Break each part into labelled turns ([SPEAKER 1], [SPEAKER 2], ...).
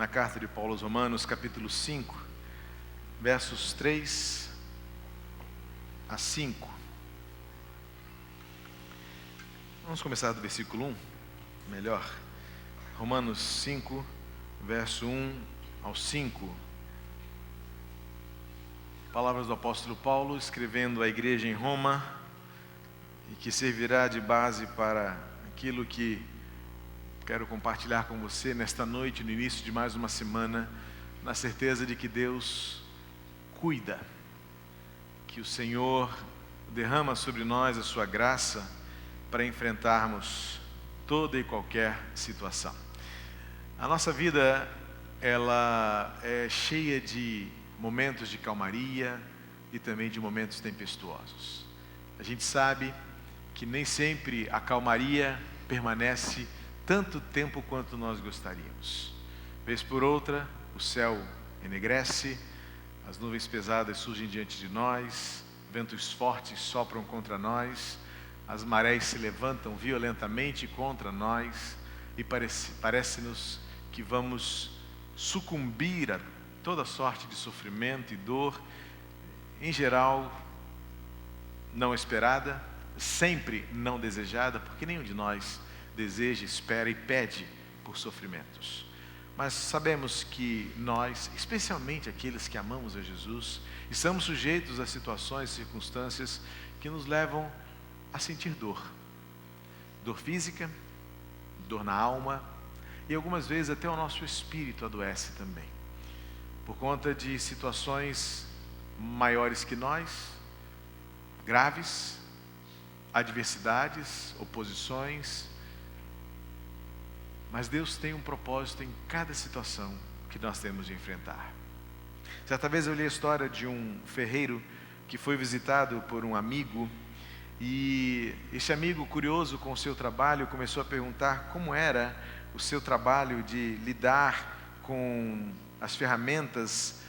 [SPEAKER 1] na carta de Paulo aos Romanos, capítulo 5, versos 3 a 5. Vamos começar do versículo 1, melhor. Romanos 5, verso 1 ao 5. Palavras do apóstolo Paulo, escrevendo à igreja em Roma, e que servirá de base para aquilo que quero compartilhar com você nesta noite, no início de mais uma semana, na certeza de que Deus cuida, que o Senhor derrama sobre nós a sua graça para enfrentarmos toda e qualquer situação. A nossa vida, ela é cheia de momentos de calmaria e também de momentos tempestuosos. A gente sabe que nem sempre a calmaria permanece tanto tempo quanto nós gostaríamos. Vez por outra, o céu enegrece, as nuvens pesadas surgem diante de nós, ventos fortes sopram contra nós, as marés se levantam violentamente contra nós e parece-nos que vamos sucumbir a toda sorte de sofrimento e dor, em geral não esperada, sempre não desejada, porque nenhum de nós deseja, espera e pede por sofrimentos. Mas sabemos que nós, especialmente aqueles que amamos a Jesus, estamos sujeitos a situações e circunstâncias que nos levam a sentir dor. Dor física, dor na alma, e algumas vezes até o nosso espírito adoece também. Por conta de situações maiores que nós, graves, adversidades, oposições. Mas Deus tem um propósito em cada situação que nós temos de enfrentar. Certa vez eu li a história de um ferreiro que foi visitado por um amigo, e esse amigo, curioso com o seu trabalho, começou a perguntar como era o seu trabalho de lidar com as ferramentas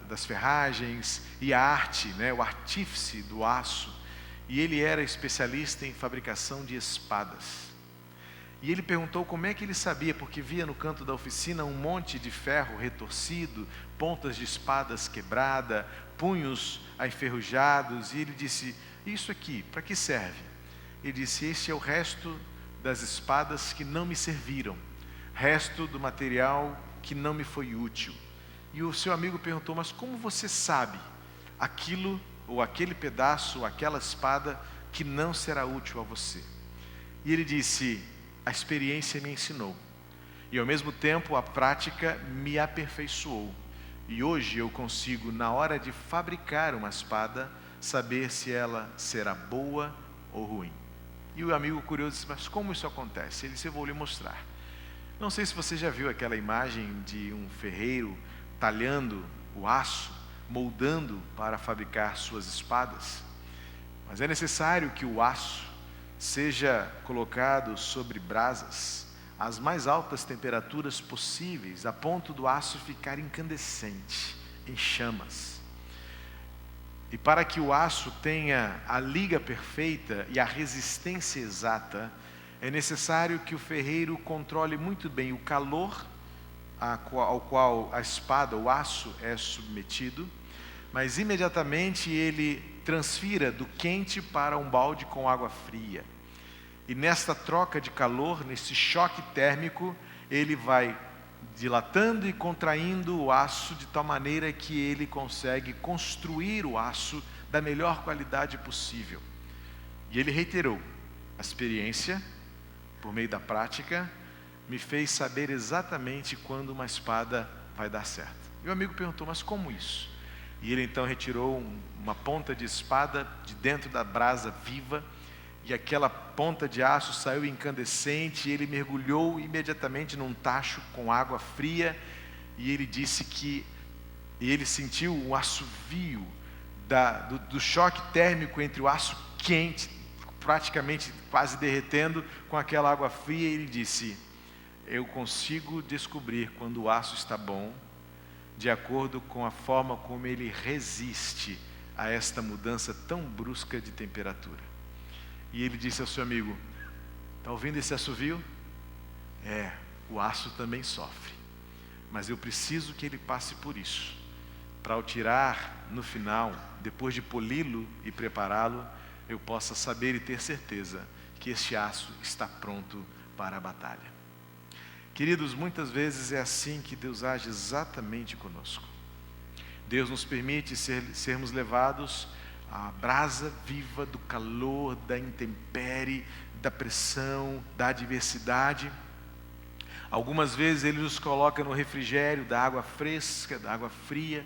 [SPEAKER 1] das ferragens e a arte, né, o artífice do aço. E ele era especialista em fabricação de espadas. E ele perguntou como é que ele sabia, porque via no canto da oficina um monte de ferro retorcido, pontas de espadas quebradas, punhos enferrujados, e ele disse: isso aqui, para que serve? Ele disse: este é o resto das espadas que não me serviram, resto do material que não me foi útil. E o seu amigo perguntou: mas como você sabe aquilo, ou aquele pedaço, ou aquela espada que não será útil a você? E ele disse: a experiência me ensinou, e ao mesmo tempo a prática me aperfeiçoou. E hoje eu consigo, na hora de fabricar uma espada, saber se ela será boa ou ruim. E o amigo curioso disse: mas como isso acontece? Ele disse: eu vou lhe mostrar. Não sei se você já viu aquela imagem de um ferreiro talhando o aço, moldando para fabricar suas espadas. Mas é necessário que o aço seja colocado sobre brasas às mais altas temperaturas possíveis, a ponto do aço ficar incandescente, em chamas. E para que o aço tenha a liga perfeita e a resistência exata, é necessário que o ferreiro controle muito bem o calor ao qual a espada, o aço, é submetido, mas imediatamente ele transfira do quente para um balde com água fria. E nesta troca de calor, nesse choque térmico, ele vai dilatando e contraindo o aço de tal maneira que ele consegue construir o aço da melhor qualidade possível. E ele reiterou: a experiência, por meio da prática, me fez saber exatamente quando uma espada vai dar certo. E o amigo perguntou: mas como isso? E ele então retirou uma ponta de espada de dentro da brasa viva, e aquela ponta de aço saiu incandescente, e ele mergulhou imediatamente num tacho com água fria, e ele disse que ele sentiu um assovio do choque térmico entre o aço quente, praticamente quase derretendo, com aquela água fria, e ele disse: eu consigo descobrir quando o aço está bom, de acordo com a forma como ele resiste a esta mudança tão brusca de temperatura. E ele disse ao seu amigo: está ouvindo esse assovio? o aço também sofre. Mas eu preciso que ele passe por isso, para ao tirar no final, depois de poli-lo e prepará-lo, eu possa saber e ter certeza que este aço está pronto para a batalha. Queridos, muitas vezes é assim que Deus age exatamente conosco. Deus nos permite sermos levados à brasa viva do calor, da intempérie, da pressão, da adversidade. Algumas vezes Ele nos coloca no refrigério da água fresca, da água fria,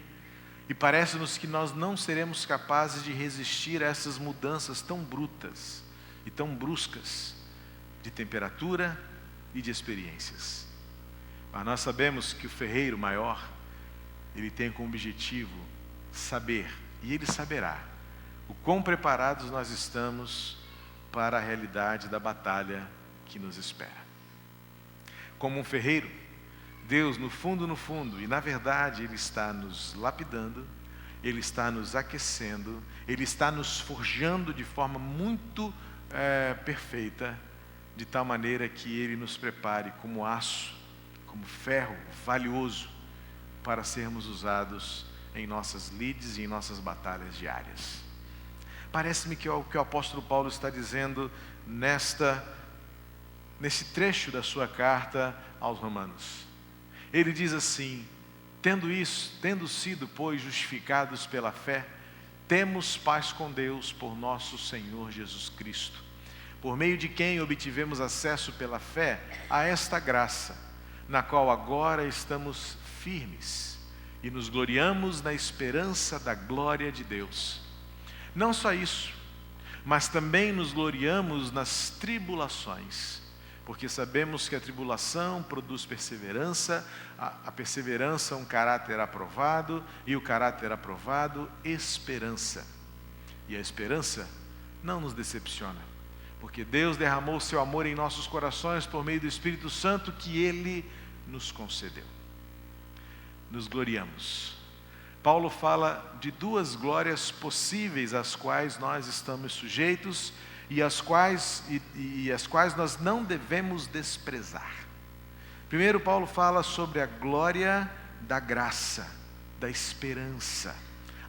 [SPEAKER 1] e parece-nos que nós não seremos capazes de resistir a essas mudanças tão brutas e tão bruscas de temperatura e de experiências. Mas nós sabemos que o ferreiro maior, ele tem como objetivo saber, e ele saberá, o quão preparados nós estamos para a realidade da batalha que nos espera. Como um ferreiro, Deus no fundo, e na verdade Ele está nos lapidando, Ele está nos aquecendo, Ele está nos forjando de forma muito perfeita, de tal maneira que Ele nos prepare como aço, como ferro valioso, para sermos usados em nossas lides e em nossas batalhas diárias. Parece-me que o que o apóstolo Paulo está dizendo nesse trecho da sua carta aos Romanos. Ele diz assim: tendo sido, pois, justificados pela fé, temos paz com Deus por nosso Senhor Jesus Cristo, por meio de quem obtivemos acesso pela fé a esta graça, na qual agora estamos firmes e nos gloriamos na esperança da glória de Deus. Não só isso, mas também nos gloriamos nas tribulações, porque sabemos que a tribulação produz perseverança, a perseverança um caráter aprovado, e o caráter aprovado, esperança. E a esperança não nos decepciona, porque Deus derramou o seu amor em nossos corações por meio do Espírito Santo que Ele nos concedeu. Nos gloriamos. Paulo fala de duas glórias possíveis às quais nós estamos sujeitos e as quais nós não devemos desprezar. Primeiro, Paulo fala sobre a glória da graça, da esperança,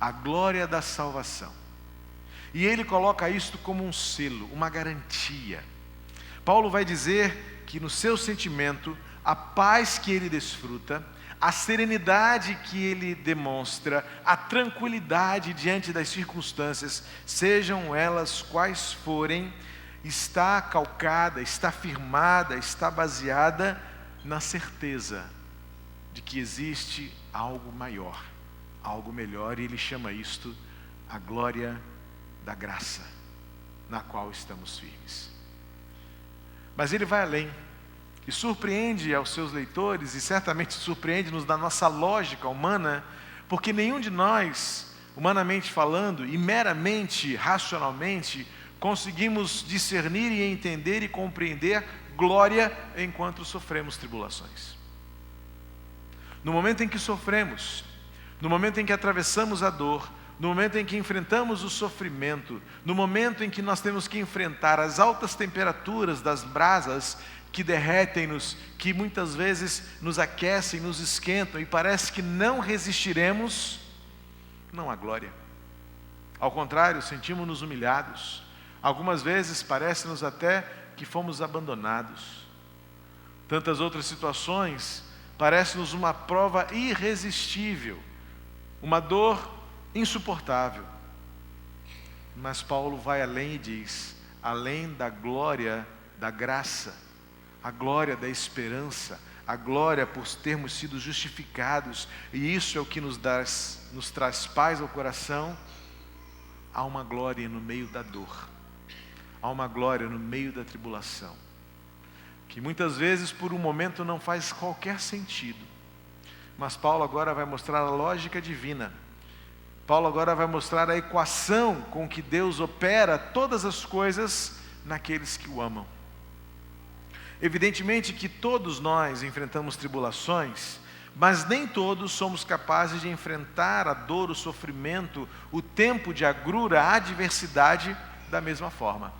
[SPEAKER 1] a glória da salvação. E ele coloca isto como um selo, uma garantia. Paulo vai dizer que no seu sentimento, a paz que ele desfruta, a serenidade que ele demonstra, a tranquilidade diante das circunstâncias, sejam elas quais forem, está calcada, está firmada, está baseada na certeza de que existe algo maior, algo melhor, e ele chama isto a glória da graça, na qual estamos firmes. Mas ele vai além, e surpreende aos seus leitores, e certamente surpreende-nos na nossa lógica humana, porque nenhum de nós, humanamente falando, e meramente, racionalmente, conseguimos discernir e entender e compreender glória enquanto sofremos tribulações. No momento em que sofremos, no momento em que atravessamos a dor, no momento em que enfrentamos o sofrimento, no momento em que nós temos que enfrentar as altas temperaturas das brasas que derretem-nos, que muitas vezes nos aquecem, nos esquentam e parece que não resistiremos, não há glória. Ao contrário, sentimos-nos humilhados. Algumas vezes parece-nos até que fomos abandonados. Tantas outras situações, parece-nos uma prova irresistível, uma dor insuportável. Mas Paulo vai além e diz: além da glória da graça, a glória da esperança, a glória por termos sido justificados, e isso é o que nos traz paz ao coração, há uma glória no meio da dor, há uma glória no meio da tribulação, que muitas vezes por um momento não faz qualquer sentido, mas Paulo agora vai mostrar a lógica divina. Paulo agora vai mostrar a equação com que Deus opera todas as coisas naqueles que o amam. Evidentemente que todos nós enfrentamos tribulações, mas nem todos somos capazes de enfrentar a dor, o sofrimento, o tempo de agrura, a adversidade da mesma forma.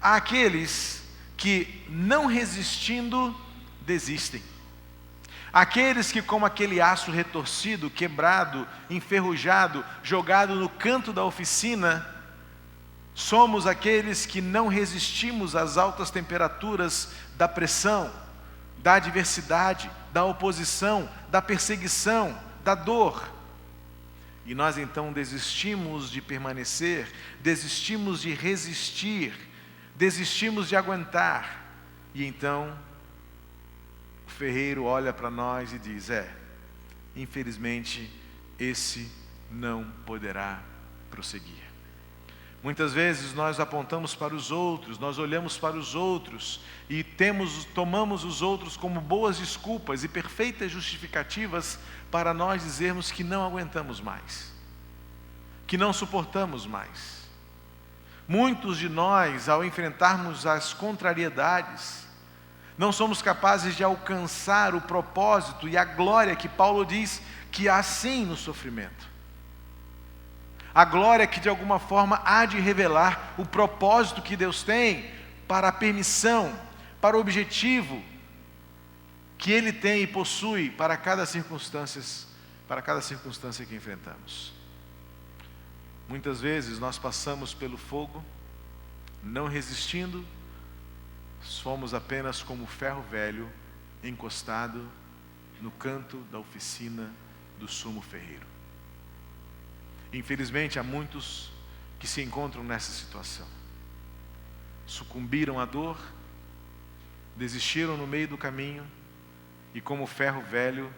[SPEAKER 1] Há aqueles que, não resistindo, desistem. Aqueles que, como aquele aço retorcido, quebrado, enferrujado, jogado no canto da oficina, somos aqueles que não resistimos às altas temperaturas da pressão, da adversidade, da oposição, da perseguição, da dor. E nós então desistimos de permanecer, desistimos de resistir, desistimos de aguentar. E então o ferreiro olha para nós e diz: infelizmente esse não poderá prosseguir. Muitas vezes nós apontamos para os outros, nós olhamos para os outros e tomamos os outros como boas desculpas e perfeitas justificativas para nós dizermos que não aguentamos mais, que não suportamos mais. Muitos de nós, ao enfrentarmos as contrariedades, não somos capazes de alcançar o propósito e a glória que Paulo diz que há sim no sofrimento. A glória que de alguma forma há de revelar o propósito que Deus tem para a permissão, para o objetivo que Ele tem e possui para cada circunstância que enfrentamos. Muitas vezes nós passamos pelo fogo, não resistindo, somos apenas como ferro velho encostado no canto da oficina do sumo ferreiro. Infelizmente, há muitos que se encontram nessa situação. Sucumbiram à dor, desistiram no meio do caminho e, como ferro velho,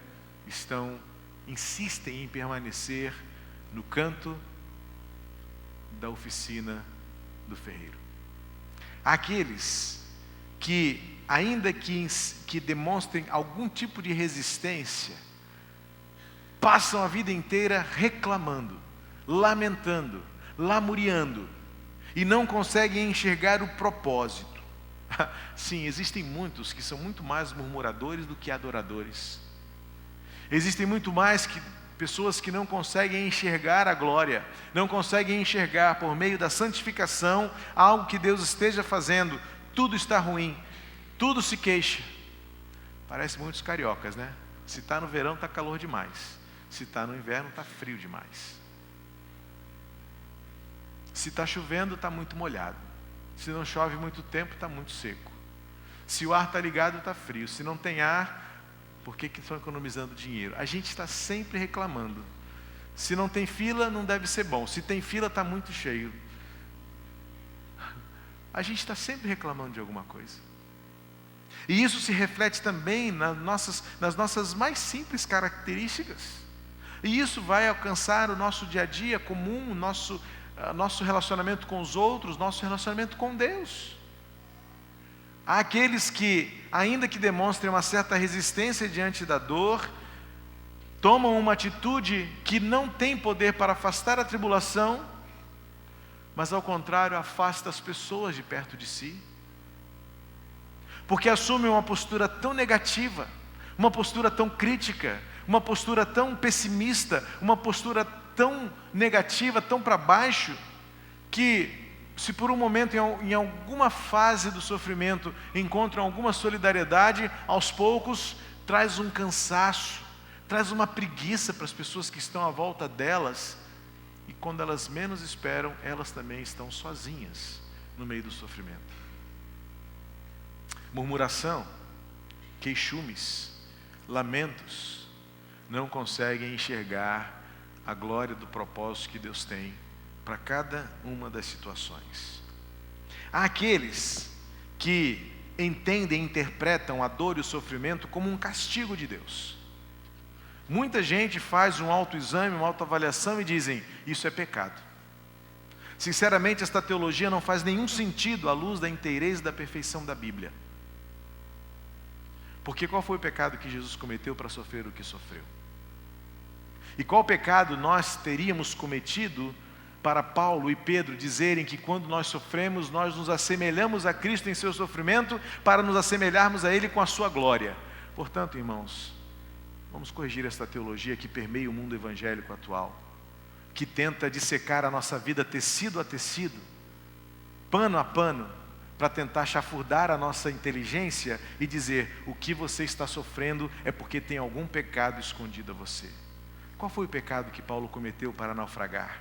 [SPEAKER 1] insistem em permanecer no canto da oficina do ferreiro. Há aqueles que, ainda que demonstrem algum tipo de resistência, passam a vida inteira reclamando, lamentando, lamuriando, e não conseguem enxergar o propósito. Sim, existem muitos que são muito mais murmuradores do que adoradores. Existem muito mais pessoas que não conseguem enxergar a glória, não conseguem enxergar por meio da santificação algo que Deus esteja fazendo. Tudo está ruim, tudo se queixa. Parece muitos cariocas, né? Se está no verão está calor demais, se está no inverno está frio demais. Se está chovendo, está muito molhado. Se não chove muito tempo, está muito seco. Se o ar está ligado, está frio. Se não tem ar, por que estão economizando dinheiro? A gente está sempre reclamando. Se não tem fila, não deve ser bom. Se tem fila, está muito cheio. A gente está sempre reclamando de alguma coisa. E isso se reflete também nas nossas mais simples características. E isso vai alcançar o nosso dia a dia comum, nosso relacionamento com os outros, nosso relacionamento com Deus. Há aqueles que, ainda que demonstrem uma certa resistência diante da dor, tomam uma atitude que não tem poder para afastar a tribulação, mas ao contrário, afasta as pessoas de perto de si, porque assumem uma postura tão negativa, uma postura tão crítica, uma postura tão pessimista, uma postura tão negativa, tão para baixo, que se por um momento em alguma fase do sofrimento encontram alguma solidariedade, aos poucos traz um cansaço, traz uma preguiça para as pessoas que estão à volta delas, e quando elas menos esperam, elas também estão sozinhas no meio do sofrimento. Murmuração, queixumes, lamentos, não conseguem enxergar a glória do propósito que Deus tem para cada uma das situações. Há aqueles que entendem e interpretam a dor e o sofrimento como um castigo de Deus. Muita gente faz um autoexame, uma autoavaliação e dizem: isso é pecado. Sinceramente, esta teologia não faz nenhum sentido à luz da inteireza e da perfeição da Bíblia. Porque qual foi o pecado que Jesus cometeu para sofrer o que sofreu? E qual pecado nós teríamos cometido para Paulo e Pedro dizerem que quando nós sofremos, nós nos assemelhamos a Cristo em seu sofrimento para nos assemelharmos a Ele com a sua glória? Portanto, irmãos, vamos corrigir esta teologia que permeia o mundo evangélico atual, que tenta dissecar a nossa vida tecido a tecido, pano a pano, para tentar chafurdar a nossa inteligência e dizer: o que você está sofrendo é porque tem algum pecado escondido a você. Qual foi o pecado que Paulo cometeu para naufragar?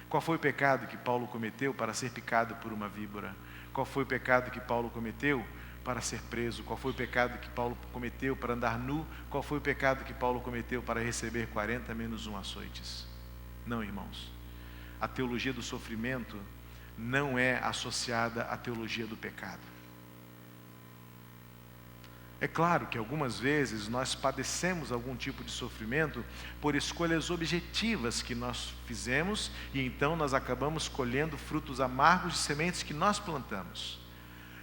[SPEAKER 1] Qual foi o pecado que Paulo cometeu para ser picado por uma víbora? Qual foi o pecado que Paulo cometeu para ser preso? Qual foi o pecado que Paulo cometeu para andar nu? Qual foi o pecado que Paulo cometeu para receber 40 menos 1 açoites? Não, irmãos. A teologia do sofrimento não é associada à teologia do pecado. É claro que algumas vezes nós padecemos algum tipo de sofrimento por escolhas objetivas que nós fizemos e então nós acabamos colhendo frutos amargos de sementes que nós plantamos.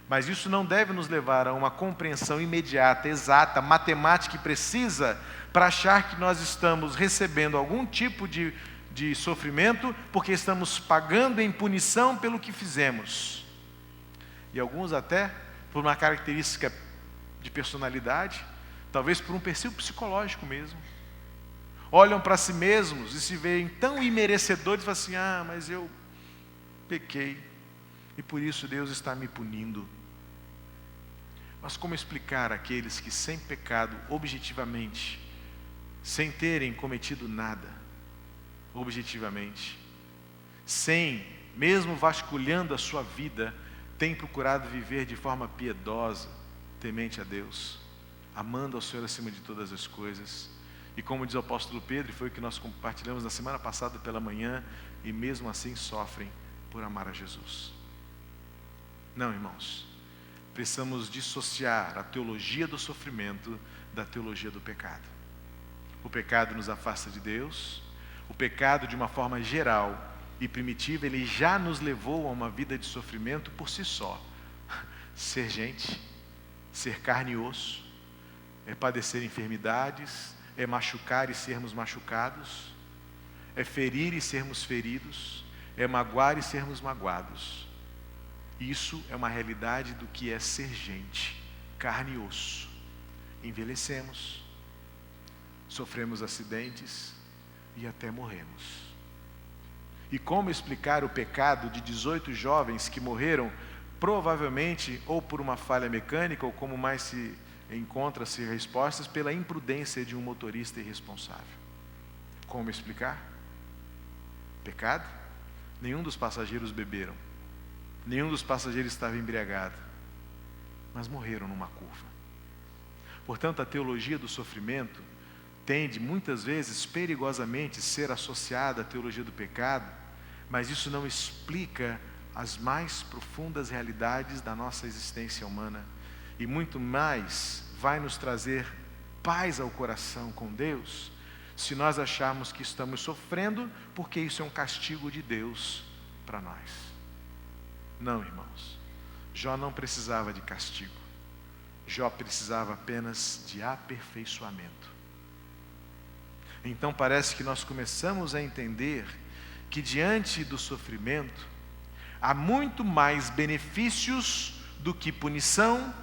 [SPEAKER 1] Mas isso não deve nos levar a uma compreensão imediata, exata, matemática e precisa para achar que nós estamos recebendo algum tipo de sofrimento porque estamos pagando em punição pelo que fizemos. E alguns até por uma característica de personalidade, talvez por um perfil psicológico mesmo, olham para si mesmos e se veem tão imerecedores e falam assim: mas eu pequei e por isso Deus está me punindo. Mas como explicar àqueles que sem pecado, objetivamente, sem terem cometido nada, objetivamente, sem, mesmo vasculhando a sua vida, têm procurado viver de forma piedosa, temente a Deus, amando ao Senhor acima de todas as coisas, e como diz o apóstolo Pedro, e foi o que nós compartilhamos na semana passada pela manhã, e mesmo assim sofrem por amar a Jesus. Não, irmãos, precisamos dissociar a teologia do sofrimento da teologia do pecado. O pecado nos afasta de Deus. O pecado, de uma forma geral e primitiva, ele já nos levou a uma vida de sofrimento por si só. Ser gente, ser carne e osso, é padecer enfermidades, é machucar e sermos machucados, é ferir e sermos feridos, é magoar e sermos magoados. Isso é uma realidade do que é ser gente, carne e osso. Envelhecemos, sofremos acidentes e até morremos. E como explicar o pecado de 18 jovens que morreram, provavelmente ou por uma falha mecânica, ou como mais se encontra-se respostas, pela imprudência de um motorista irresponsável? Como explicar? Pecado? Nenhum dos passageiros beberam, nenhum dos passageiros estava embriagado, mas morreram numa curva. Portanto, a teologia do sofrimento tende muitas vezes perigosamente ser associada à teologia do pecado, mas isso não explica as mais profundas realidades da nossa existência humana, e muito mais vai nos trazer paz ao coração com Deus, se nós acharmos que estamos sofrendo porque isso é um castigo de Deus para nós. Não, irmãos, Jó não precisava de castigo, Jó precisava apenas de aperfeiçoamento. Então parece que nós começamos a entender que diante do sofrimento há muito mais benefícios do que punição,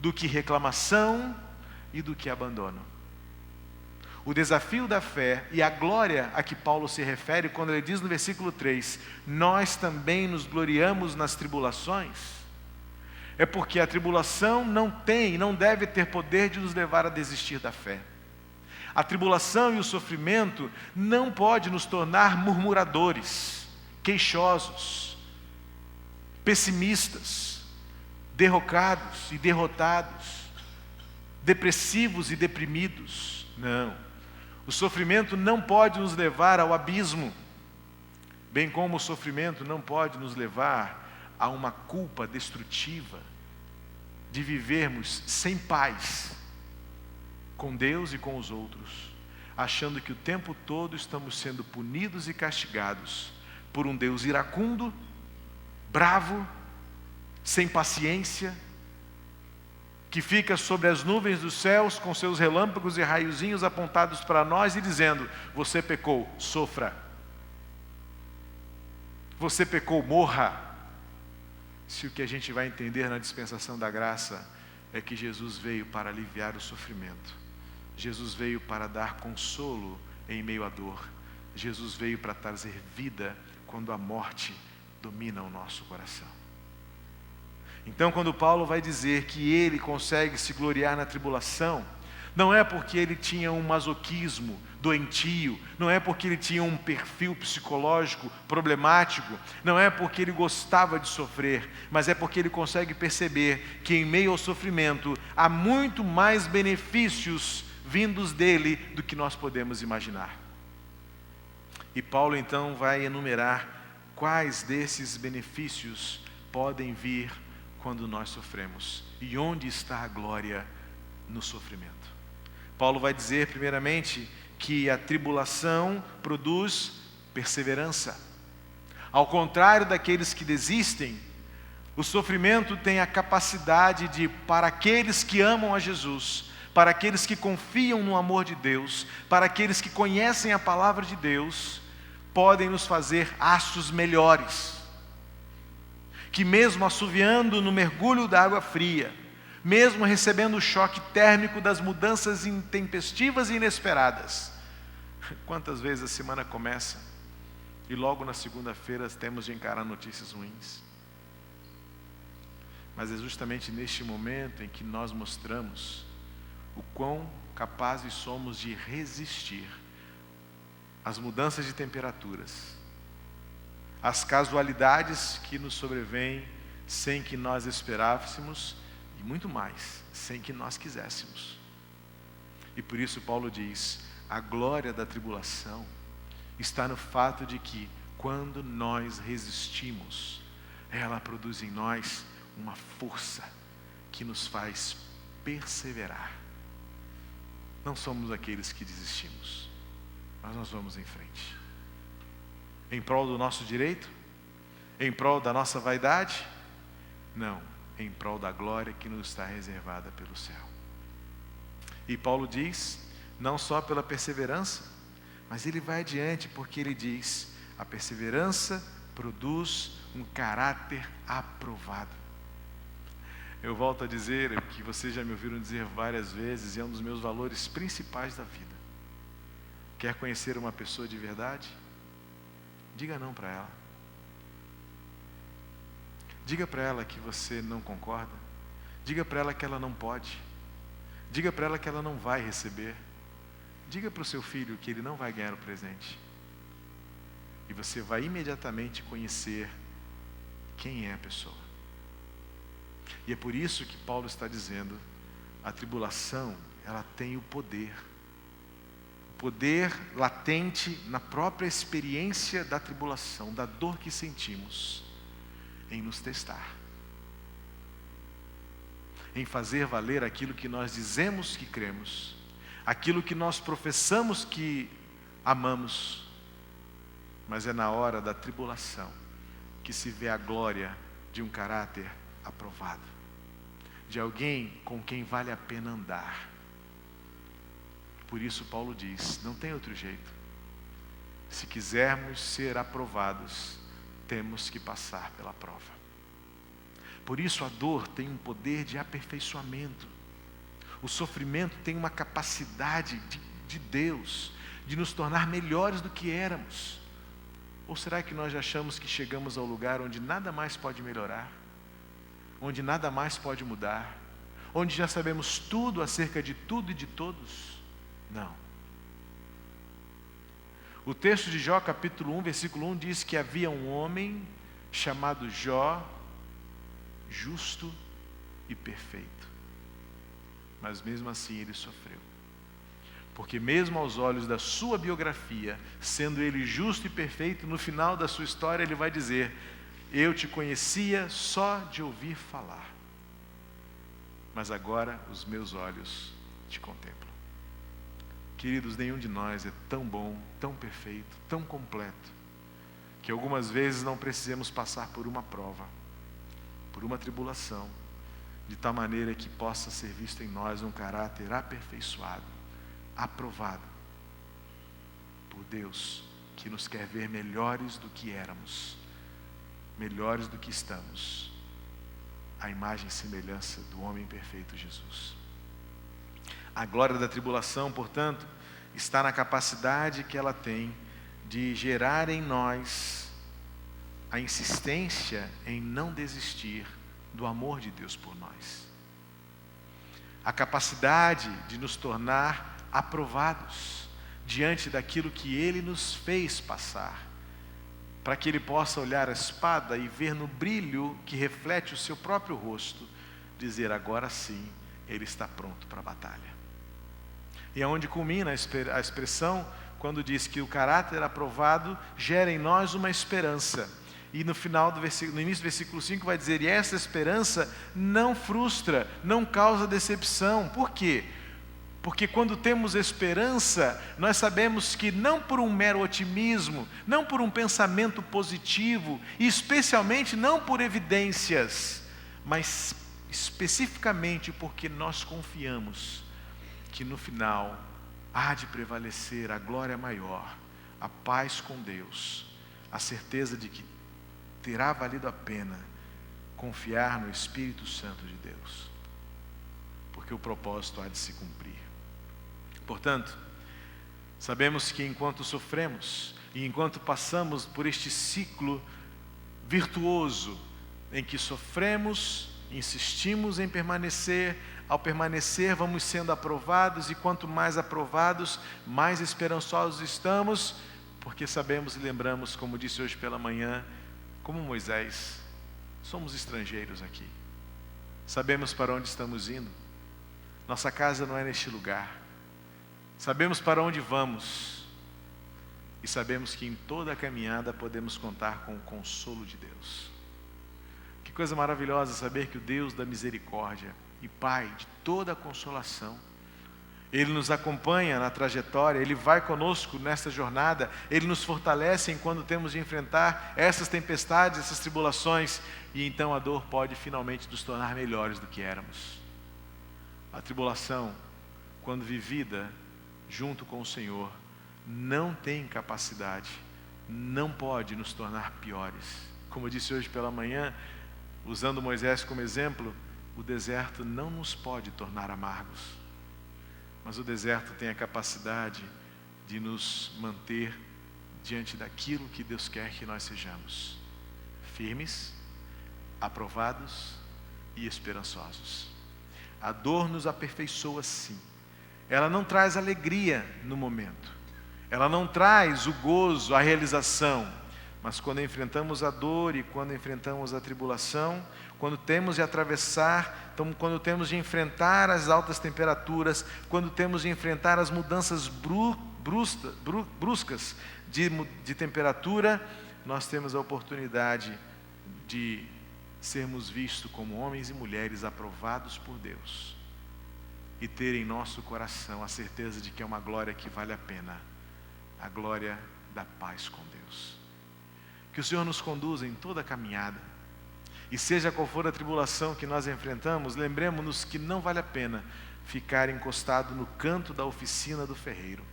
[SPEAKER 1] do que reclamação e do que abandono. O desafio da fé e a glória a que Paulo se refere quando ele diz no versículo 3: nós também nos gloriamos nas tribulações, é porque a tribulação não deve ter poder de nos levar a desistir da fé. A tribulação e o sofrimento não pode nos tornar murmuradores, queixosos, pessimistas, derrocados e derrotados, depressivos e deprimidos. Não. O sofrimento não pode nos levar ao abismo, bem como o sofrimento não pode nos levar a uma culpa destrutiva de vivermos sem paz com Deus e com os outros, achando que o tempo todo estamos sendo punidos e castigados por um Deus iracundo, bravo, sem paciência, que fica sobre as nuvens dos céus com seus relâmpagos e raiozinhos apontados para nós e dizendo: você pecou, sofra. Você pecou, morra. Se o que a gente vai entender na dispensação da graça é que Jesus veio para aliviar o sofrimento, Jesus veio para dar consolo em meio à dor, Jesus veio para trazer vida quando a morte domina o nosso coração. Então, quando Paulo vai dizer que ele consegue se gloriar na tribulação, não é porque ele tinha um masoquismo doentio, não é porque ele tinha um perfil psicológico problemático, não é porque ele gostava de sofrer, mas é porque ele consegue perceber que em meio ao sofrimento há muito mais benefícios vindos dele do que nós podemos imaginar. E Paulo então vai enumerar quais desses benefícios podem vir quando nós sofremos e onde está a glória no sofrimento. Paulo vai dizer primeiramente que a tribulação produz perseverança. Ao contrário daqueles que desistem, o sofrimento tem a capacidade de, para aqueles que amam a Jesus, para aqueles que confiam no amor de Deus, para aqueles que conhecem a palavra de Deus, podem nos fazer aços melhores, que mesmo assoviando no mergulho da água fria, mesmo recebendo o choque térmico das mudanças intempestivas e inesperadas, quantas vezes a semana começa e logo na segunda-feira temos de encarar notícias ruins, mas é justamente neste momento em que nós mostramos o quão capazes somos de resistir às mudanças de temperaturas, às casualidades que nos sobrevêm sem que nós esperássemos e muito mais, sem que nós quiséssemos. E por isso Paulo diz, a glória da tribulação está no fato de que quando nós resistimos, ela produz em nós uma força que nos faz perseverar. Não somos aqueles que desistimos, mas nós vamos em frente. Em prol do nosso direito? Em prol da nossa vaidade? Não, em prol da glória que nos está reservada pelo céu. E Paulo diz, não só pela perseverança, mas ele vai adiante porque ele diz, a perseverança produz um caráter aprovado. Eu volto a dizer o que vocês já me ouviram dizer várias vezes, e é um dos meus valores principais da vida. Quer conhecer uma pessoa de verdade? Diga não para ela. Diga para ela que você não concorda. Diga para ela que ela não pode. Diga para ela que ela não vai receber. Diga para o seu filho que ele não vai ganhar o presente. E você vai imediatamente conhecer quem é a pessoa. E é por isso que Paulo está dizendo, a tribulação, ela tem o poder latente na própria experiência da tribulação, da dor que sentimos, em nos testar, em fazer valer aquilo que nós dizemos que cremos, aquilo que nós professamos que amamos, mas é na hora da tribulação que se vê a glória de um caráter aprovado, de alguém com quem vale a pena andar. Por isso Paulo diz, não tem outro jeito. Se quisermos ser aprovados, temos que passar pela prova. Por isso a dor tem um poder de aperfeiçoamento. O sofrimento tem uma capacidade de Deus, de nos tornar melhores do que éramos. Ou será que nós achamos que chegamos ao lugar onde nada mais pode melhorar? Onde nada mais pode mudar? Onde já sabemos tudo acerca de tudo e de todos? Não. O texto de Jó, capítulo 1, versículo 1, diz que havia um homem chamado Jó, justo e perfeito. Mas mesmo assim ele sofreu. Porque mesmo aos olhos da sua biografia, sendo ele justo e perfeito, no final da sua história ele vai dizer, eu te conhecia só de ouvir falar, mas agora os meus olhos te contemplam. Queridos, nenhum de nós é tão bom, tão perfeito, tão completo, que algumas vezes não precisemos passar por uma prova, por uma tribulação, de tal maneira que possa ser visto em nós um caráter aperfeiçoado, aprovado por Deus, que nos quer ver melhores do que éramos, melhores do que estamos, a imagem e semelhança do homem perfeito Jesus. A glória da tribulação, portanto, está na capacidade que ela tem de gerar em nós a insistência em não desistir do amor de Deus por nós. A capacidade de nos tornar aprovados diante daquilo que Ele nos fez passar, para que Ele possa olhar a espada e ver no brilho que reflete o seu próprio rosto, dizer: agora sim, Ele está pronto para a batalha. E é onde culmina a expressão quando diz que o caráter aprovado gera em nós uma esperança. E no final do versículo, no início do versículo 5 vai dizer: e essa esperança não frustra, não causa decepção. Por quê? Porque quando temos esperança, nós sabemos que não por um mero otimismo, não por um pensamento positivo, e especialmente não por evidências, mas especificamente porque nós confiamos que no final há de prevalecer a glória maior, a paz com Deus, a certeza de que terá valido a pena confiar no Espírito Santo de Deus, porque o propósito há de se cumprir. Portanto, sabemos que enquanto sofremos e enquanto passamos por este ciclo virtuoso em que sofremos, insistimos em permanecer, ao permanecer vamos sendo aprovados, e quanto mais aprovados, mais esperançosos estamos, porque sabemos e lembramos, como disse hoje pela manhã, como Moisés, somos estrangeiros aqui. Sabemos para onde estamos indo. Nossa casa não é neste lugar. Sabemos para onde vamos. E sabemos que em toda a caminhada podemos contar com o consolo de Deus. Que coisa maravilhosa saber que o Deus da misericórdia e Pai de toda a consolação, Ele nos acompanha na trajetória, Ele vai conosco nesta jornada, Ele nos fortalece enquanto temos de enfrentar essas tempestades, essas tribulações, e então a dor pode finalmente nos tornar melhores do que éramos. A tribulação, quando vivida junto com o Senhor, não tem capacidade, não pode nos tornar piores. Como eu disse hoje pela manhã, usando Moisés como exemplo, o deserto não nos pode tornar amargos, mas o deserto tem a capacidade de nos manter diante daquilo que Deus quer que nós sejamos: firmes, aprovados e esperançosos. A dor nos aperfeiçoa sim. Ela não traz alegria no momento, ela não traz o gozo, a realização, mas quando enfrentamos a dor e quando enfrentamos a tribulação, quando temos de atravessar, então, quando temos de enfrentar as altas temperaturas, quando temos de enfrentar as mudanças bruscas de temperatura, nós temos a oportunidade de sermos vistos como homens e mulheres aprovados por Deus e ter em nosso coração a certeza de que é uma glória que vale a pena, a glória da paz com Deus. Que o Senhor nos conduza em toda a caminhada, e seja qual for a tribulação que nós enfrentamos, lembremos-nos que não vale a pena ficar encostado no canto da oficina do ferreiro,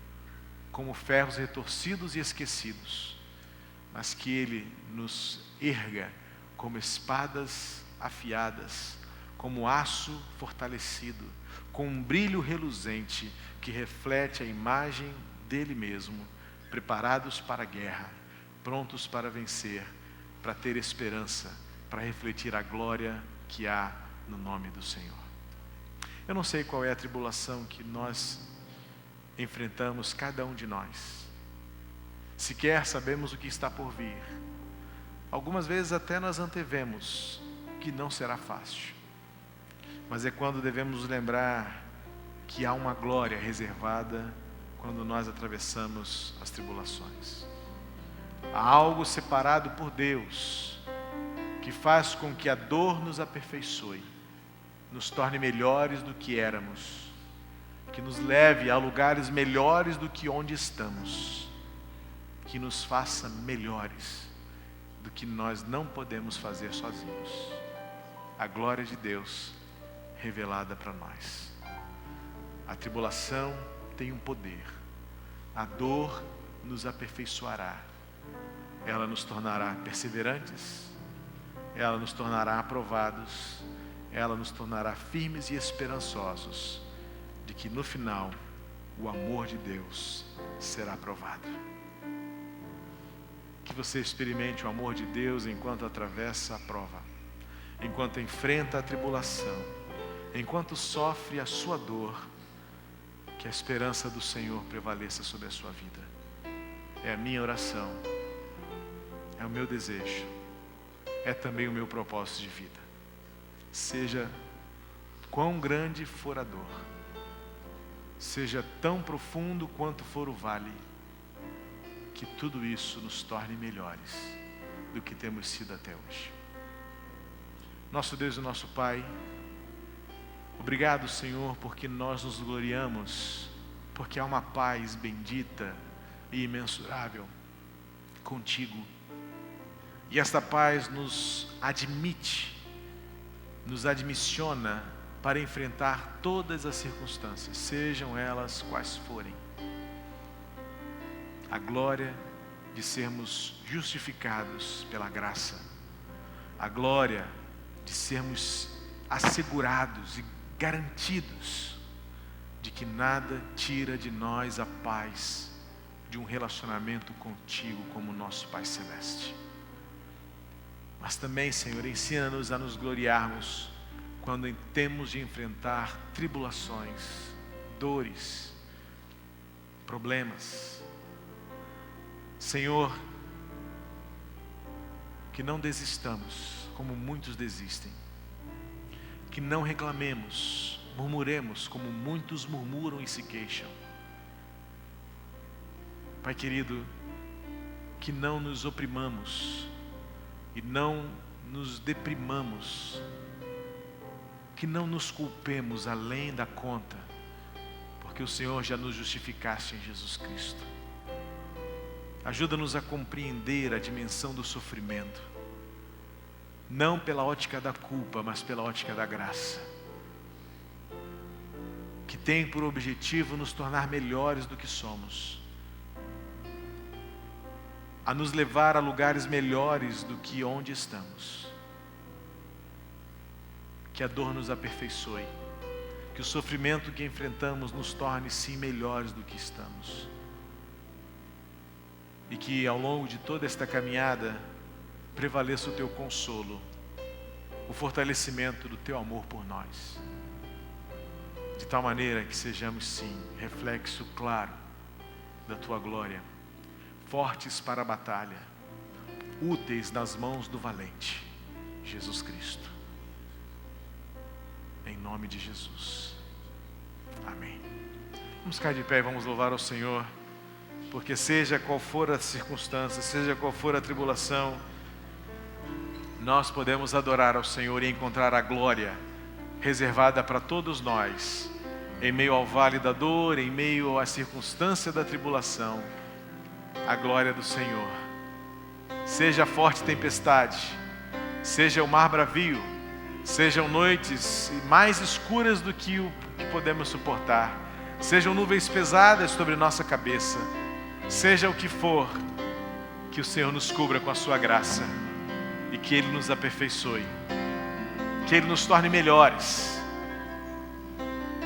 [SPEAKER 1] como ferros retorcidos e esquecidos, mas que Ele nos erga como espadas afiadas, como aço fortalecido, com um brilho reluzente que reflete a imagem dele mesmo, preparados para a guerra, prontos para vencer, para ter esperança, para refletir a glória que há no nome do Senhor. Eu não sei qual é a tribulação que nós enfrentamos, cada um de nós. Sequer sabemos o que está por vir. Algumas vezes até nós antevemos que não será fácil. Mas é quando devemos nos lembrar que há uma glória reservada quando nós atravessamos as tribulações. Há algo separado por Deus que faz com que a dor nos aperfeiçoe, nos torne melhores do que éramos, que nos leve a lugares melhores do que onde estamos, que nos faça melhores do que nós não podemos fazer sozinhos. A glória de Deus revelada para nós. A tribulação tem um poder, a dor nos aperfeiçoará, ela nos tornará perseverantes, ela nos tornará aprovados, ela nos tornará firmes e esperançosos de que no final o amor de Deus será provado. Que você experimente o amor de Deus enquanto atravessa a prova. enquanto enfrenta a tribulação, enquanto sofre a sua dor, que a esperança do Senhor prevaleça sobre a sua vida. É a minha oração, é o meu desejo, é também o meu propósito de vida. Seja quão grande for a dor, seja tão profundo quanto for o vale, que tudo isso nos torne melhores do que temos sido até hoje. Nosso Deus e nosso Pai, obrigado, Senhor, porque nós nos gloriamos, porque há uma paz bendita e imensurável contigo. E esta paz nos admissiona para enfrentar todas as circunstâncias, sejam elas quais forem. A glória de sermos justificados pela graça, a glória de sermos assegurados e garantidos de que nada tira de nós a paz de um relacionamento contigo como nosso Pai Celeste. Mas também, Senhor, ensina-nos a nos gloriarmos quando temos de enfrentar tribulações, dores, problemas. Senhor, que não desistamos como muitos desistem, que não reclamemos, murmuremos como muitos murmuram e se queixam. Pai querido, que não nos oprimamos e não nos deprimamos, que não nos culpemos além da conta, porque o Senhor já nos justificaste em Jesus Cristo. Ajuda-nos a compreender a dimensão do sofrimento, não pela ótica da culpa, mas pela ótica da graça, que tem por objetivo nos tornar melhores do que somos, a nos levar a lugares melhores do que onde estamos. Que a dor nos aperfeiçoe, que o sofrimento que enfrentamos nos torne sim melhores do que estamos, e que ao longo de toda esta caminhada prevaleça o teu consolo, o fortalecimento do teu amor por nós, de tal maneira que sejamos sim reflexo claro da tua glória, fortes para a batalha, úteis nas mãos do valente, Jesus Cristo. Em nome de Jesus. Amém. Vamos ficar de pé e vamos louvar ao Senhor, porque seja qual for a circunstância, seja qual for a tribulação, nós podemos adorar ao Senhor e encontrar a glória reservada para todos nós, em meio ao vale da dor, em meio à circunstância da tribulação, a glória do Senhor. Seja a forte tempestade, seja o mar bravio, sejam noites mais escuras do que o que podemos suportar, sejam nuvens pesadas sobre nossa cabeça, seja o que for, que o Senhor nos cubra com a sua graça e que Ele nos aperfeiçoe, que Ele nos torne melhores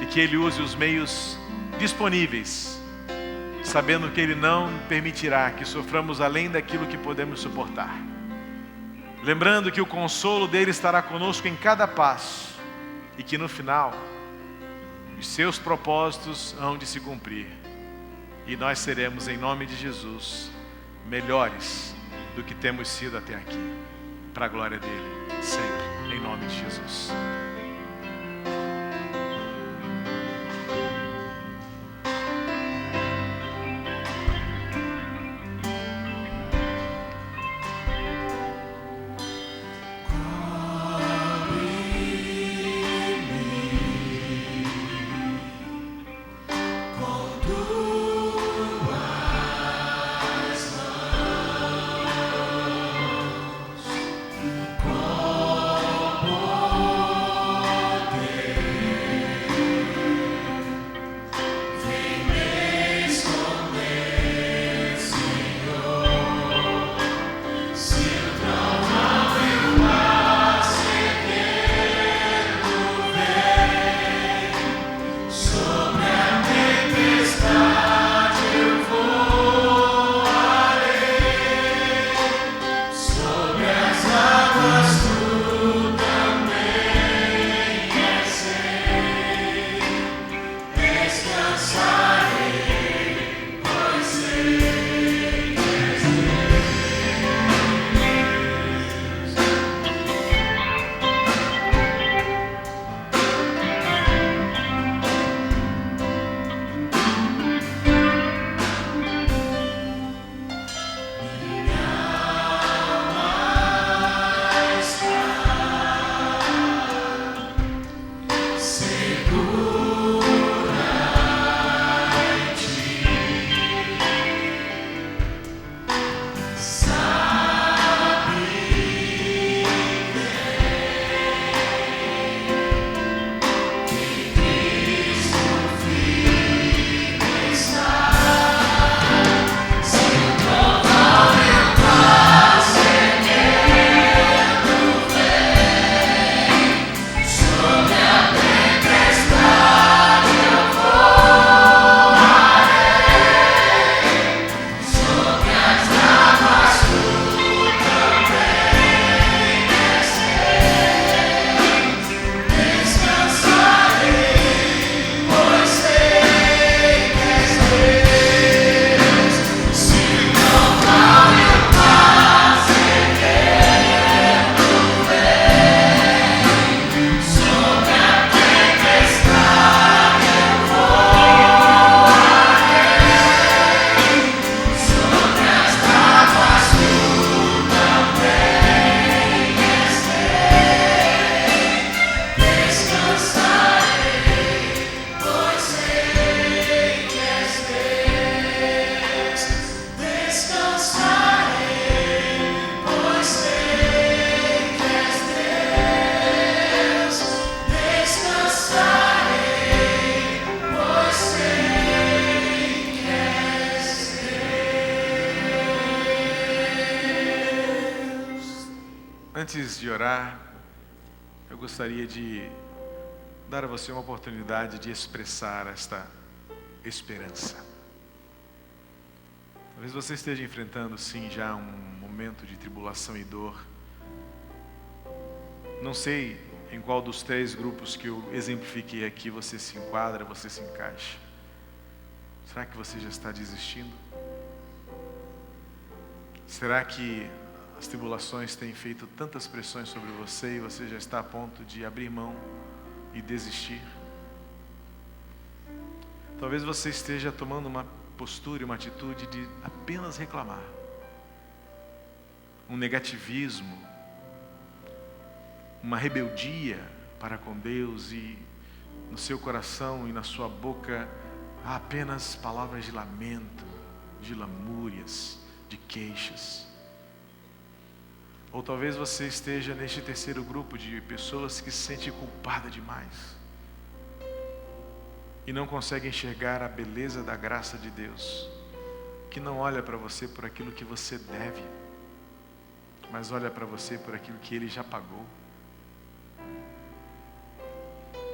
[SPEAKER 1] e que Ele use os meios disponíveis, sabendo que Ele não permitirá que soframos além daquilo que podemos suportar, lembrando que o consolo dele estará conosco em cada passo e que no final os seus propósitos hão de se cumprir e nós seremos, em nome de Jesus, melhores do que temos sido até aqui, para a glória dele, sempre, em nome de Jesus. Antes de orar, eu gostaria de dar a você uma oportunidade de expressar esta esperança. Talvez você esteja enfrentando, sim, já um momento de tribulação e dor. Não sei em qual dos 3 grupos que eu exemplifiquei aqui você se enquadra, você se encaixa. Será que você já está desistindo? Será que as tribulações têm feito tantas pressões sobre você e você já está a ponto de abrir mão e desistir? Talvez você esteja tomando uma postura e uma atitude de apenas reclamar. Um negativismo, uma rebeldia para com Deus, e no seu coração e na sua boca há apenas palavras de lamento, de lamúrias, de queixas. Ou talvez você esteja neste terceiro grupo de pessoas que se sente culpada demais e não consegue enxergar a beleza da graça de Deus, que não olha para você por aquilo que você deve, mas olha para você por aquilo que Ele já pagou.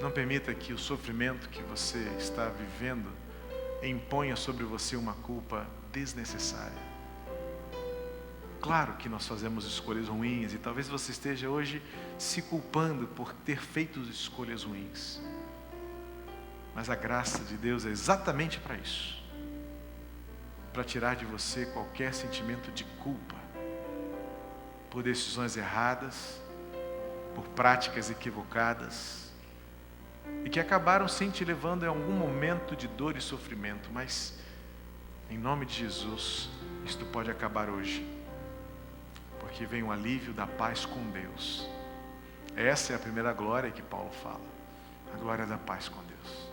[SPEAKER 1] Não permita que o sofrimento que você está vivendo imponha sobre você uma culpa desnecessária. Claro que nós fazemos escolhas ruins e talvez você esteja hoje se culpando por ter feito escolhas ruins. Mas a graça de Deus é exatamente para isso. Para tirar de você qualquer sentimento de culpa por decisões erradas, por práticas equivocadas e que acabaram sem te levando em algum momento de dor e sofrimento. Mas, em nome de Jesus, isto pode acabar hoje. Porque vem um alívio da paz com Deus. Essa é a primeira glória que Paulo fala. A glória da paz com Deus.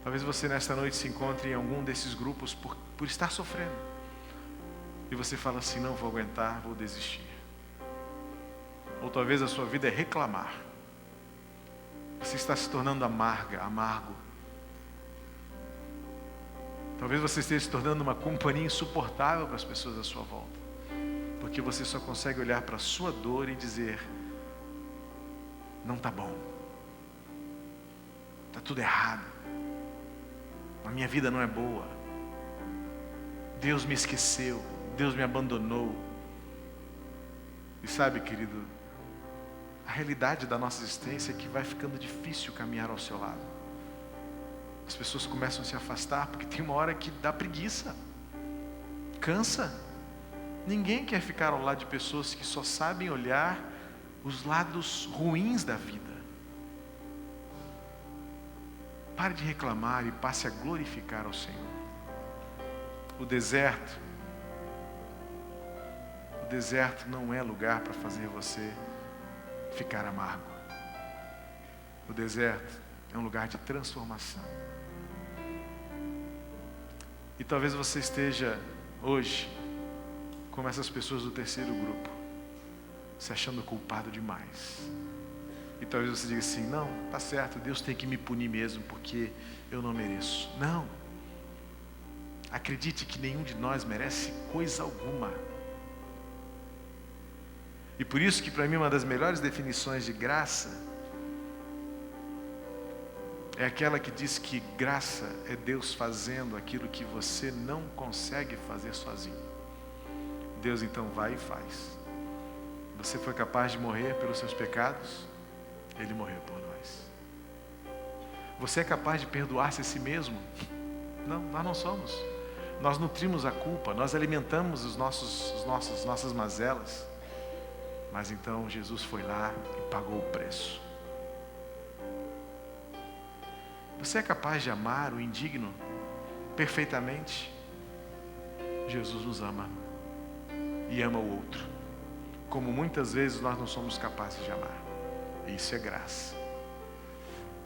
[SPEAKER 1] Talvez você nesta noite se encontre em algum desses grupos por estar sofrendo. E você fala assim, não vou aguentar, vou desistir. Ou talvez a sua vida é reclamar. Você está se tornando amargo. Talvez você esteja se tornando uma companhia insuportável para as pessoas à sua volta. Porque você só consegue olhar para a sua dor e dizer, não está bom. Está tudo errado. A minha vida não é boa. Deus me esqueceu. Deus me abandonou. E sabe, querido, a realidade da nossa existência é que vai ficando difícil caminhar ao seu lado. As pessoas começam a se afastar porque tem uma hora que dá preguiça, cansa. Ninguém quer ficar ao lado de pessoas que só sabem olhar os lados ruins da vida. Pare de reclamar e passe a glorificar ao Senhor. O deserto não é lugar para fazer você ficar amargo. O deserto é um lugar de transformação. E talvez você esteja hoje como essas pessoas do terceiro grupo, se achando culpado demais. E talvez você diga assim: não, tá certo, Deus tem que me punir mesmo, porque eu não mereço. Não. Acredite que nenhum de nós merece coisa alguma. E por isso que para mim uma das melhores definições de graça é aquela que diz que graça é Deus fazendo aquilo que você não consegue fazer sozinho. Deus então vai e faz. Você foi capaz de morrer pelos seus pecados? Ele morreu por nós. Você é capaz de perdoar-se a si mesmo? Não, nós não somos. Nós nutrimos a culpa, nós alimentamos nossas mazelas. Mas então Jesus foi lá e pagou o preço. Você é capaz de amar o indigno perfeitamente? Jesus nos ama e ama o outro, como muitas vezes nós não somos capazes de amar. Isso é graça.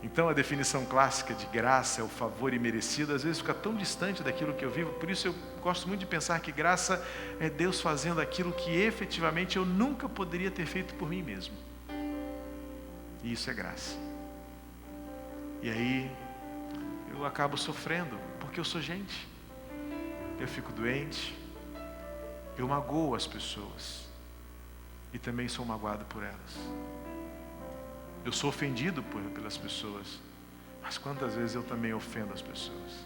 [SPEAKER 1] Então a definição clássica de graça é o favor imerecido, às vezes fica tão distante daquilo que eu vivo. Por isso eu gosto muito de pensar que graça é Deus fazendo aquilo que efetivamente eu nunca poderia ter feito por mim mesmo. E isso é graça. E aí eu acabo sofrendo, porque eu sou gente. Eu fico doente, eu magoo as pessoas e também sou magoado por elas. Eu sou ofendido pelas pessoas, mas quantas vezes eu também ofendo as pessoas?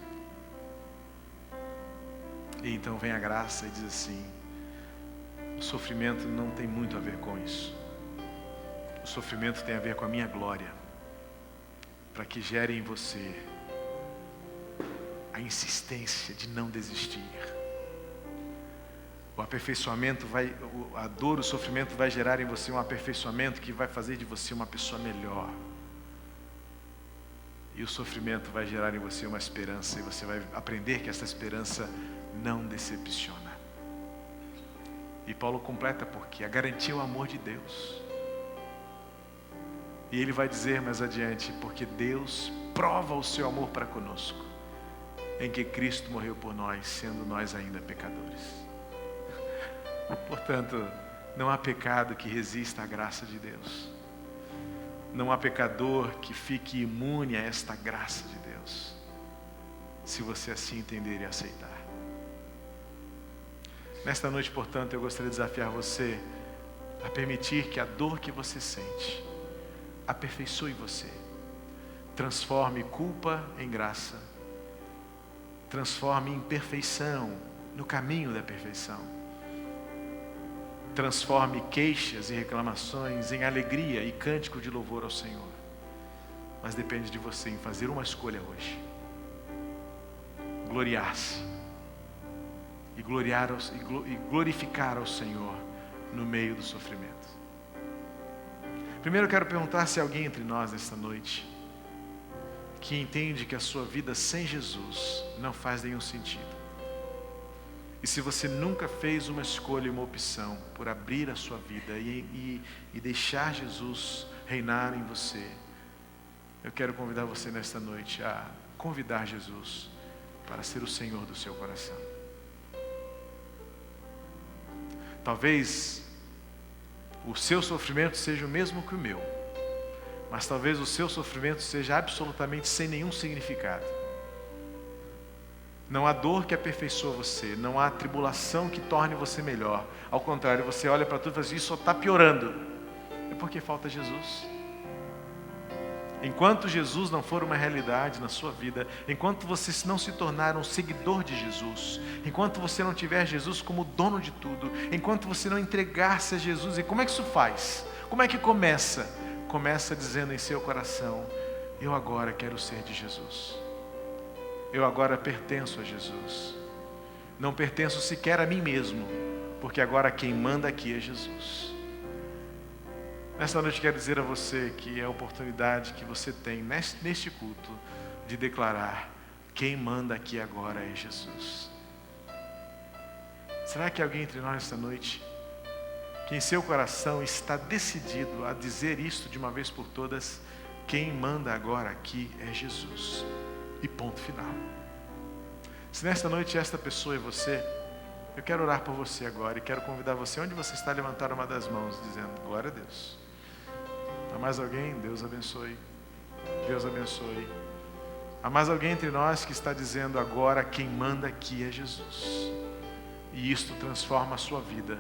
[SPEAKER 1] E então vem a graça e diz assim: o sofrimento não tem muito a ver com isso. O sofrimento tem a ver com a minha glória, para que gere em você a insistência de não desistir. O aperfeiçoamento a dor, o sofrimento vai gerar em você um aperfeiçoamento que vai fazer de você uma pessoa melhor. E o sofrimento vai gerar em você uma esperança, e você vai aprender que essa esperança não decepciona. E Paulo completa porque a garantia é o amor de Deus. E ele vai dizer mais adiante: porque Deus prova o seu amor para conosco, em que Cristo morreu por nós, sendo nós ainda pecadores. Portanto, não há pecado que resista à graça de Deus. Não há pecador que fique imune a esta graça de Deus, se você assim entender e aceitar. Nesta noite, portanto, eu gostaria de desafiar você a permitir que a dor que você sente aperfeiçoe você, transforme culpa em graça, transforme imperfeição no caminho da perfeição. Transforme queixas e reclamações em alegria e cântico de louvor ao Senhor. Mas depende de você em fazer uma escolha hoje: gloriar-se e glorificar ao Senhor no meio do sofrimento. Primeiro eu quero perguntar se há alguém entre nós nesta noite que entende que a sua vida sem Jesus não faz nenhum sentido. E se você nunca fez uma escolha, uma opção por abrir a sua vida e deixar Jesus reinar em você, eu quero convidar você nesta noite a convidar Jesus para ser o Senhor do seu coração. Talvez o seu sofrimento seja o mesmo que o meu, mas talvez o seu sofrimento seja absolutamente sem nenhum significado. Não há dor que aperfeiçoe você, não há tribulação que torne você melhor. Ao contrário, você olha para tudo e fala assim: isso só está piorando. É porque falta Jesus. Enquanto Jesus não for uma realidade na sua vida, enquanto você não se tornar um seguidor de Jesus, enquanto você não tiver Jesus como dono de tudo, enquanto você não entregar-se a Jesus, e como é que isso faz? Como é que começa? Começa dizendo em seu coração: eu agora quero ser de Jesus. Eu agora pertenço a Jesus. Não pertenço sequer a mim mesmo, porque agora quem manda aqui é Jesus. Nesta noite quero dizer a você que é a oportunidade que você tem neste culto de declarar: quem manda aqui agora é Jesus. Será que alguém entre nós nesta noite que em seu coração está decidido a dizer isto de uma vez por todas: quem manda agora aqui é Jesus. E ponto final. Se nesta noite esta pessoa é você, eu quero orar por você agora e quero convidar você, onde você está, a levantar uma das mãos, dizendo: glória a Deus. Há mais alguém? Deus abençoe. Deus abençoe. Há mais alguém entre nós que está dizendo agora: quem manda aqui é Jesus. E isto transforma a sua vida,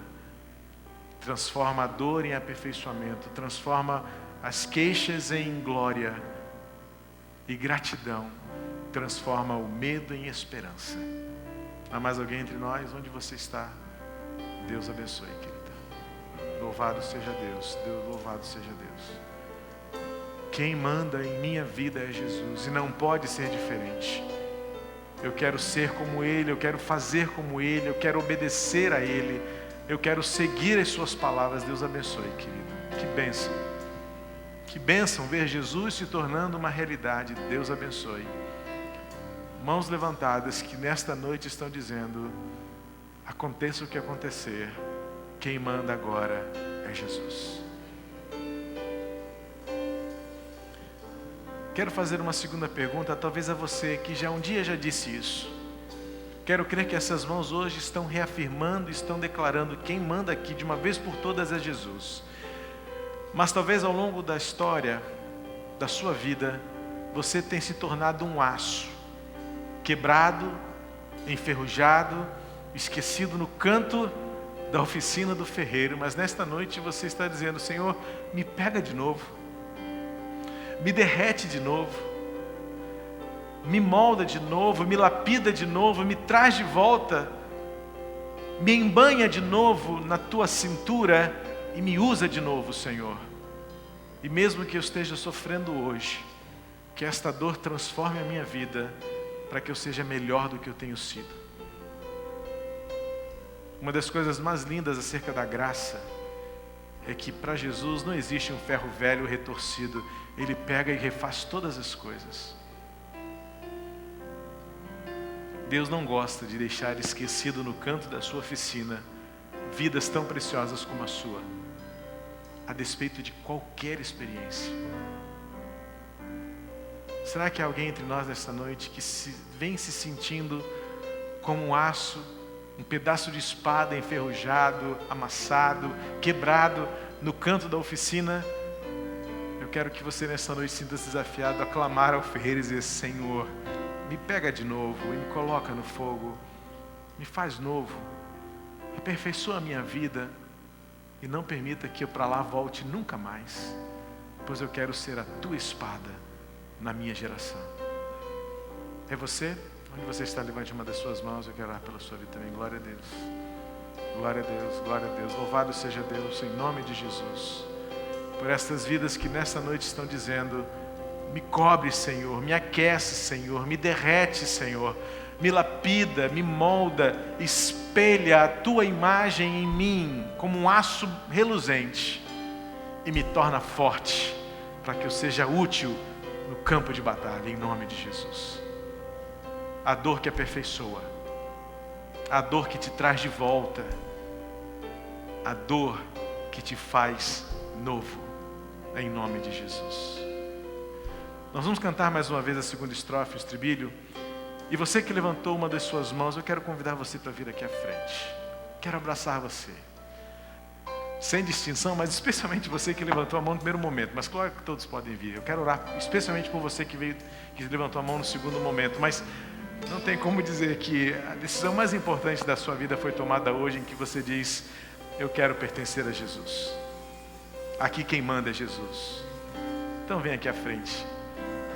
[SPEAKER 1] transforma a dor em aperfeiçoamento, transforma as queixas em glória e gratidão, transforma o medo em esperança. Há mais alguém entre nós? Onde você está? Deus abençoe, querida. Louvado seja Deus. Louvado seja Deus. Quem manda em minha vida é Jesus, e não pode ser diferente. Eu quero ser como Ele, eu quero fazer como Ele, eu quero obedecer a Ele, eu quero seguir as suas palavras. Deus abençoe, querido. Que bênção. Que bênção ver Jesus se tornando uma realidade. Deus abençoe. Mãos levantadas que nesta noite estão dizendo: aconteça o que acontecer, quem manda agora é Jesus. Quero fazer uma segunda pergunta, talvez a você que já um dia já disse isso. Quero crer que essas mãos hoje estão reafirmando, estão declarando: quem manda aqui de uma vez por todas é Jesus. Mas talvez ao longo da história da sua vida, você tenha se tornado um aço, quebrado, enferrujado, esquecido no canto da oficina do ferreiro. Mas nesta noite você está dizendo: Senhor, me pega de novo, me derrete de novo, me molda de novo, me lapida de novo, me traz de volta, me embanha de novo na tua cintura e me usa de novo, Senhor. E mesmo que eu esteja sofrendo hoje, que esta dor transforme a minha vida para que eu seja melhor do que eu tenho sido. Uma das coisas mais lindas acerca da graça é que para Jesus não existe um ferro velho retorcido. Ele pega e refaz todas as coisas. Deus não gosta de deixar esquecido no canto da sua oficina vidas tão preciosas como a sua, a despeito de qualquer experiência. Será que há alguém entre nós nesta noite que vem se sentindo como um aço, um pedaço de espada enferrujado, amassado, quebrado no canto da oficina? Eu quero que você nessa noite sinta-se desafiado a clamar ao ferreiro e dizer: Senhor, me pega de novo e me coloca no fogo, me faz novo, aperfeiçoa a minha vida e não permita que eu para lá volte nunca mais, pois eu quero ser a tua espada na minha geração. É você? Onde você está? Levante uma das suas mãos. Eu quero orar pela sua vida também. Glória a Deus. Glória a Deus, glória a Deus. Louvado seja Deus, em nome de Jesus, por estas vidas que nesta noite estão dizendo: me cobre, Senhor, me aquece, Senhor, me derrete, Senhor, me lapida, me molda, espelha a tua imagem em mim como um aço reluzente e me torna forte para que eu seja útil no campo de batalha, em nome de Jesus. A dor que aperfeiçoa, a dor que te traz de volta, a dor que te faz novo, em nome de Jesus. Nós vamos cantar mais uma vez a segunda estrofe, o estribilho. E você que levantou uma das suas mãos, eu quero convidar você para vir aqui à frente. Quero abraçar você, sem distinção, mas especialmente você que levantou a mão no primeiro momento. Mas claro que todos podem vir. Eu quero orar especialmente por você que levantou a mão no segundo momento. Mas não tem como dizer que a decisão mais importante da sua vida foi tomada hoje, em que você diz: eu quero pertencer a Jesus. Aqui quem manda é Jesus. Então vem aqui à frente.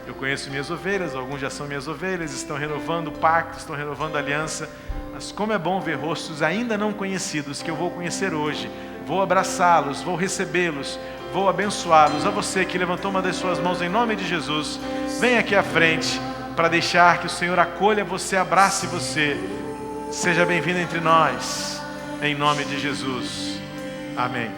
[SPEAKER 1] Eu conheço minhas ovelhas, alguns já são minhas ovelhas, estão renovando o pacto, estão renovando a aliança. Mas como é bom ver rostos ainda não conhecidos, que eu vou conhecer hoje. Vou abraçá-los, vou recebê-los, vou abençoá-los. A você que levantou uma das suas mãos, em nome de Jesus, vem aqui à frente para deixar que o Senhor acolha você, abrace você. Seja bem-vindo entre nós, em nome de Jesus. Amém.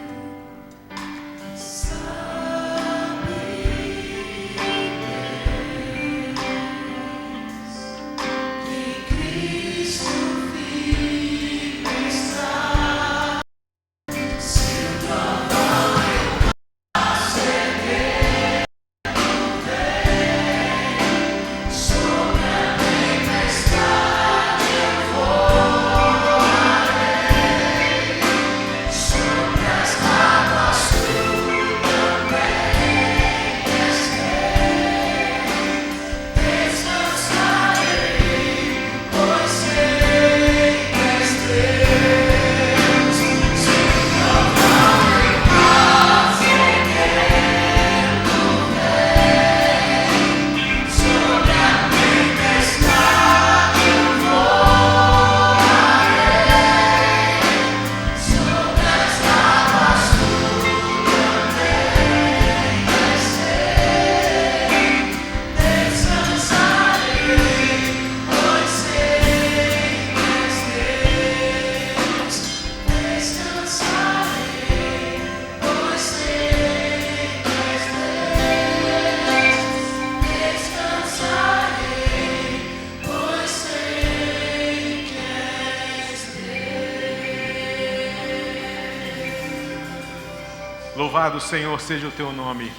[SPEAKER 1] Louvado, Senhor, seja o teu nome.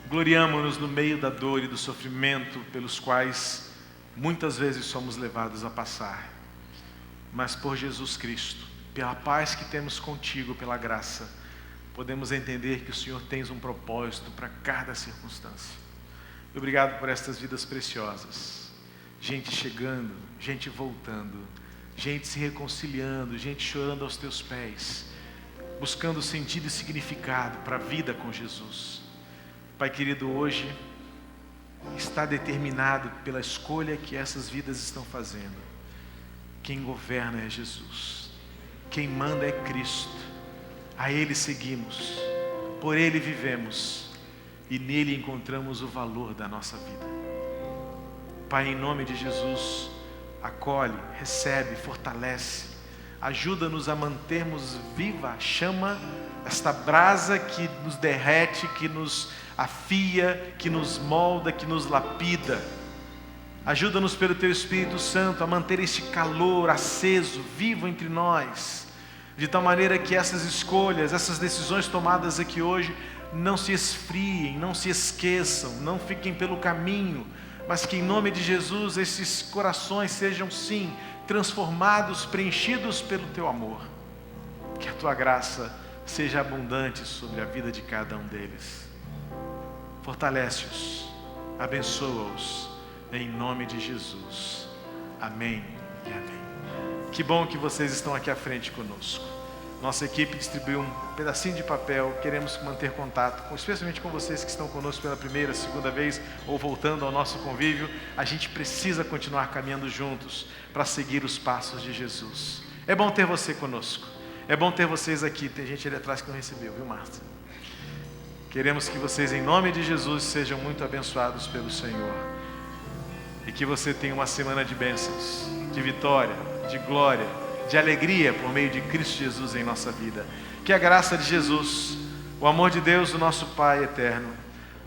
[SPEAKER 1] Gloriamo-nos no meio da dor e do sofrimento pelos quais muitas vezes somos levados a passar. Mas por Jesus Cristo, pela paz que temos contigo, pela graça, podemos entender que o Senhor tens um propósito para cada circunstância. Obrigado por estas vidas preciosas. Gente chegando, gente voltando, gente se reconciliando, gente chorando aos teus pés, buscando sentido e significado para a vida com Jesus. Pai querido, hoje está determinado pela escolha que essas vidas estão fazendo. Quem governa é Jesus, quem manda é Cristo, a Ele seguimos, por Ele vivemos e nele encontramos o valor da nossa vida. Pai, em nome de Jesus, acolhe, recebe, fortalece, ajuda-nos a mantermos viva a chama, esta brasa que nos derrete, que nos afia, que nos molda, que nos lapida. Ajuda-nos pelo Teu Espírito Santo a manter este calor aceso, vivo entre nós, de tal maneira que essas escolhas, essas decisões tomadas aqui hoje não se esfriem, não se esqueçam, não fiquem pelo caminho, mas que em nome de Jesus esses corações sejam sim transformados, preenchidos pelo Teu amor. Que a Tua graça seja abundante sobre a vida de cada um deles. Fortalece-os, abençoa-os, em nome de Jesus. Amém e amém. Que bom que vocês estão aqui à frente conosco. Nossa equipe distribuiu um pedacinho de papel. Queremos manter contato, especialmente com vocês que estão conosco pela primeira, segunda vez ou voltando ao nosso convívio. A gente precisa continuar caminhando juntos para seguir os passos de Jesus. É bom ter você conosco. É bom ter vocês aqui. Tem gente ali atrás que não recebeu, viu, Marta? Queremos que vocês, em nome de Jesus, sejam muito abençoados pelo Senhor. E que você tenha uma semana de bênçãos, de vitória, de glória, de alegria por meio de Cristo Jesus em nossa vida. Que a graça de Jesus, o amor de Deus, o nosso Pai eterno,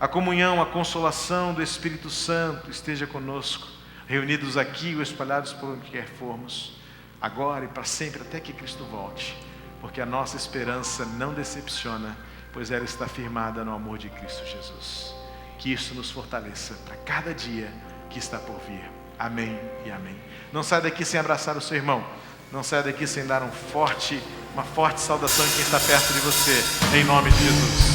[SPEAKER 1] a comunhão, a consolação do Espírito Santo esteja conosco, reunidos aqui ou espalhados por onde quer formos, agora e para sempre, até que Cristo volte, porque a nossa esperança não decepciona, pois ela está firmada no amor de Cristo Jesus. Que isso nos fortaleça para cada dia que está por vir. Amém e amém. Não saia daqui sem abraçar o seu irmão. Não saia daqui sem dar uma forte saudação em quem está perto de você, em nome de Jesus.